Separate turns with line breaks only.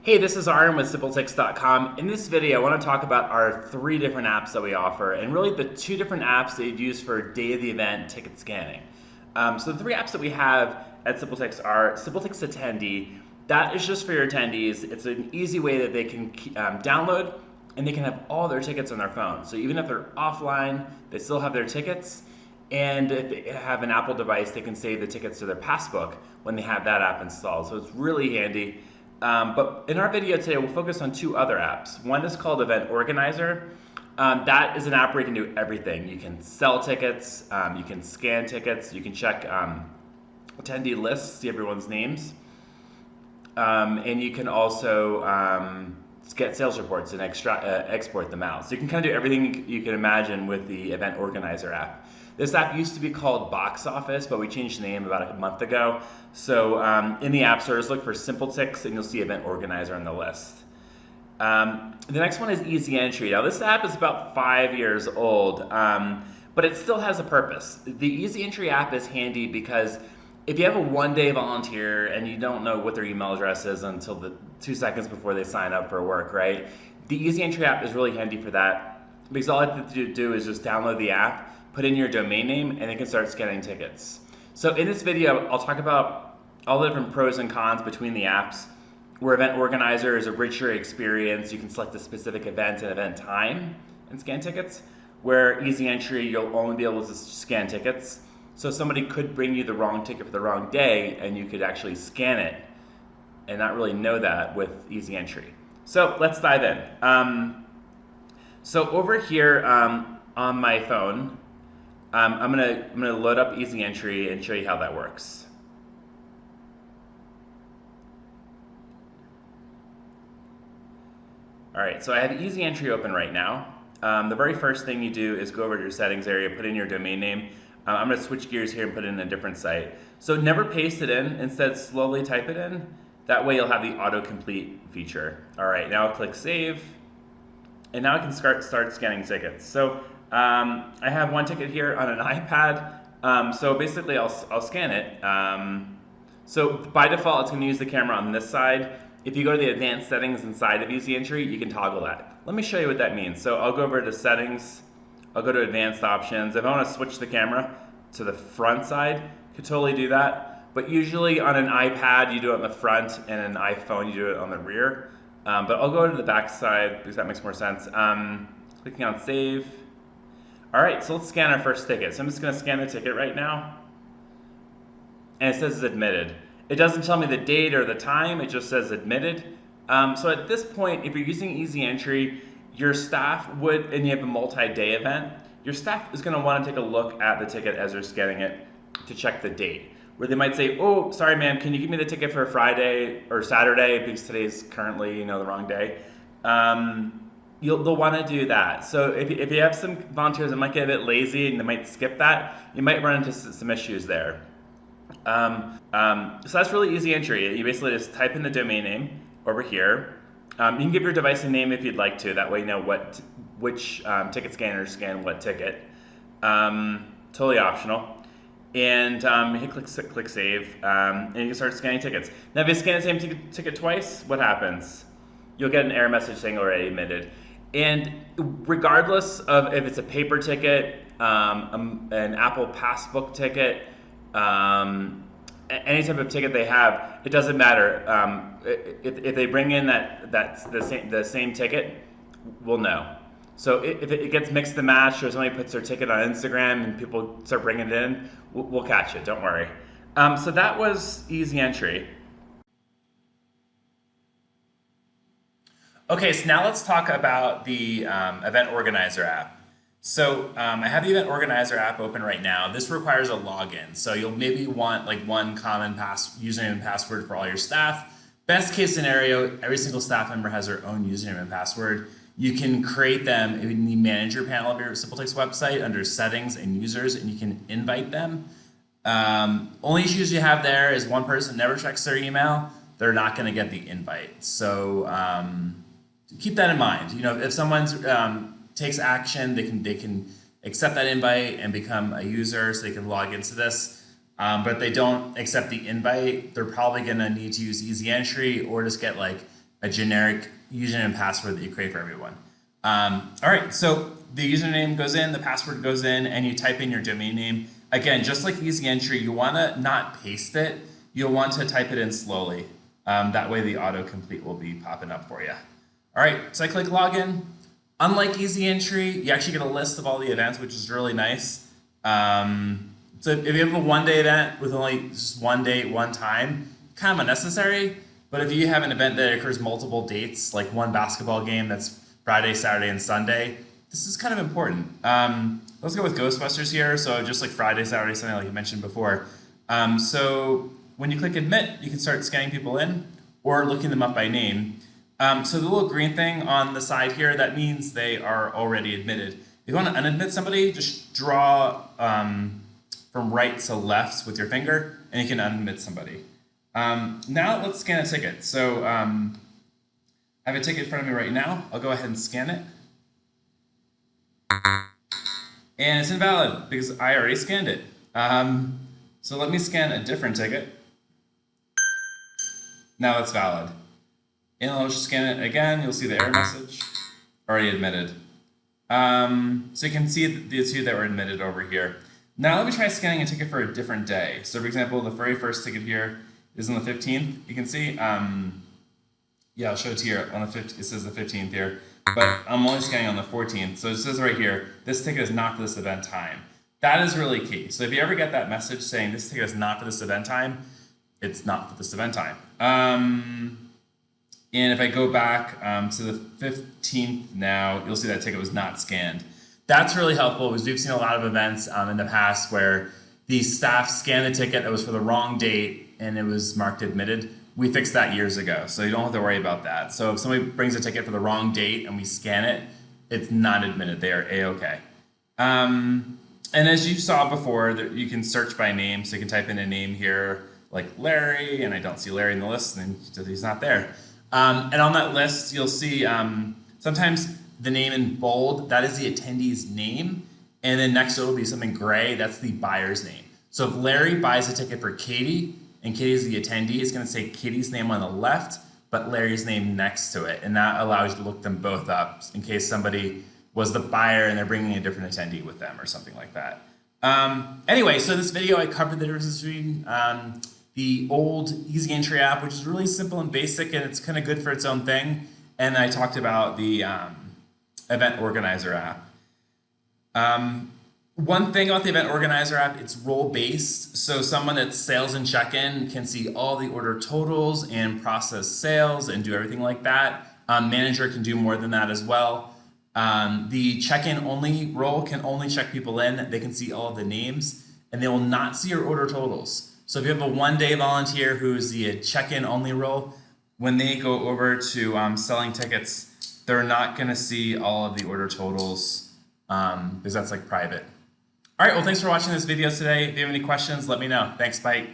Hey, this is Aaron with SimpleTix.com. In this video, I want to talk about our three different apps that we offer, and really the two different apps that you'd use for day of the event ticket scanning. So the three apps that we have at SimpleTix are SimpleTix Attendee. That is just for your attendees. It's an easy way that they can download, and they can have all their tickets on their phone. So even if they're offline, they still have their tickets. And if they have an Apple device, they can save the tickets to their passbook when they have that app installed. So it's really handy. But in our video today, we'll focus on two other apps. One is called Event Organizer. That is an app where you can do everything. You can sell tickets, you can scan tickets, you can check attendee lists, see everyone's names, and you can also get sales reports and export them out. So you can kind of do everything you can imagine with the Event Organizer app. This app used to be called Box Office, but we changed the name about a month ago. So in the App Store, just look for SimpleTix and you'll see Event Organizer on the list. The next one is Easy Entry. Now this app is about 5 years old, but it still has a purpose. The Easy Entry app is handy because if you have a one-day volunteer and you don't know what their email address is until the 2 seconds before they sign up for work, right? The Easy Entry app is really handy for that because all I have to do is just download the app, put in your domain name, and it can start scanning tickets. So in this video, I'll talk about all the different pros and cons between the apps, where Event Organizer is a richer experience. You can select a specific event and event time and scan tickets, where Easy Entry, you'll only be able to scan tickets. So somebody could bring you the wrong ticket for the wrong day, and you could actually scan it and not really know that with Easy Entry. So let's dive in. So over here on my phone, I'm gonna load up Easy Entry and show you how that works. All right, so I have Easy Entry open right now. The very first thing you do is go over to your settings area, put in your domain name. I'm gonna switch gears here and put it in a different site. So never paste it in, instead slowly type it in. That way you'll have the autocomplete feature. All right, now I'll click Save, and now I can start scanning tickets. So I have one ticket here on an iPad. So basically I'll scan it. So by default, it's gonna use the camera on this side. If you go to the advanced settings inside of Easy Entry, you can toggle that. Let me show you what that means. So I'll go over to settings, I'll go to advanced options. If I wanna switch the camera to the front side, you could totally do that. But usually on an iPad, you do it on the front, and an iPhone, you do it on the rear. But I'll go to the back side because that makes more sense. Clicking on save. All right, so let's scan our first ticket. So I'm just gonna scan the ticket right now. And it says it's admitted. It doesn't tell me the date or the time, it just says admitted. So at this point, if you're using Easy Entry, your staff would, and you have a multi-day event, your staff is gonna wanna take a look at the ticket as they're scanning it to check the date. Where they might say, oh, sorry ma'am, can you give me the ticket for Friday or Saturday because today's currently, the wrong day. They'll want to do that. So if you have some volunteers that might get a bit lazy and they might skip that, you might run into some issues there. So that's really Easy Entry. You basically just type in the domain name over here. You can give your device a name if you'd like to. That way you know which ticket scanner scan what ticket. Totally optional. And you hit click Save, and you can start scanning tickets. Now if you scan the same ticket twice, what happens? You'll get an error message saying already admitted. And regardless of if it's a paper ticket, an Apple Passbook ticket, any type of ticket they have, it doesn't matter. If they bring in that's the same ticket, we'll know. So if it gets mixed and matched, or somebody puts their ticket on Instagram and people start bringing it in, we'll catch it. Don't worry. So that was Easy Entry. Okay, so now let's talk about the Event Organizer app. So I have the Event Organizer app open right now. This requires a login. So you'll maybe want like one common username and password for all your staff. Best case scenario, every single staff member has their own username and password. You can create them in the manager panel of your SimpleTix website under settings and users, and you can invite them. Only issues you have there is one person never checks their email. They're not going to get the invite. So keep that in mind. If someone takes action, they can accept that invite and become a user, so they can log into this. But if they don't accept the invite, they're probably going to need to use Easy Entry or just get like a generic username and password that you create for everyone. All right, so the username goes in, the password goes in, and you type in your domain name. Again, just like easy entry, you want to not paste it. You'll want to type it in slowly. That way the autocomplete will be popping up for you. All right, so I click login. Unlike easy entry, you actually get a list of all the events, which is really nice. So if you have a one-day event with only just one date, one time, kind of unnecessary. But if you have an event that occurs multiple dates, like one basketball game that's Friday, Saturday, and Sunday, this is kind of important. Let's go with Ghostbusters here. So just like Friday, Saturday, Sunday, like you mentioned before. So when you click admit, you can start scanning people in or looking them up by name. So the little green thing on the side here, that means they are already admitted. If you want to unadmit somebody, just draw from right to left with your finger, and you can unadmit somebody. Now let's scan a ticket. So I have a ticket in front of me right now. I'll go ahead and scan it. And it's invalid because I already scanned it. So let me scan a different ticket. Now it's valid. And I'll just scan it again. You'll see the error message. Already admitted. So you can see the two that were admitted over here. Now let me try scanning a ticket for a different day. So for example, the very first ticket here is on the 15th. You can see, yeah, I'll show it to you on the 15th. It says the 15th here, but I'm only scanning on the 14th. So it says right here, this ticket is not for this event time. That is really key. So if you ever get that message saying this ticket is not for this event time, it's not for this event time. And if I go back to the 15th now, you'll see that ticket was not scanned. That's really helpful because we've seen a lot of events in the past where the staff scanned the ticket that was for the wrong date and it was marked admitted. We fixed that years ago, so you don't have to worry about that. So if somebody brings a ticket for the wrong date and we scan it, it's not admitted. They are A-OK. And as you saw before, you can search by name. So you can type in a name here like Larry, and I don't see Larry in the list, and he's not there. And on that list, you'll see sometimes the name in bold, that is the attendee's name. And then next to it will be something gray, that's the buyer's name. So if Larry buys a ticket for Katie, and Katie's the attendee, it's going to say Katie's name on the left, but Larry's name next to it. And that allows you to look them both up in case somebody was the buyer and they're bringing a different attendee with them or something like that. Anyway, so this video I covered the difference between the old Easy Entry app, which is really simple and basic, and it's kind of good for its own thing. And I talked about the Event Organizer app. One thing about the Event Organizer app, it's role-based. So someone that's sales and check-in can see all the order totals and process sales and do everything like that. Manager can do more than that as well. The check-in only role can only check people in. They can see all of the names, and they will not see your order totals. So if you have a one-day volunteer who's the check-in only role, when they go over to selling tickets, they're not going to see all of the order totals because that's like private. All right, well, thanks for watching this video today. If you have any questions, let me know. Thanks, bye.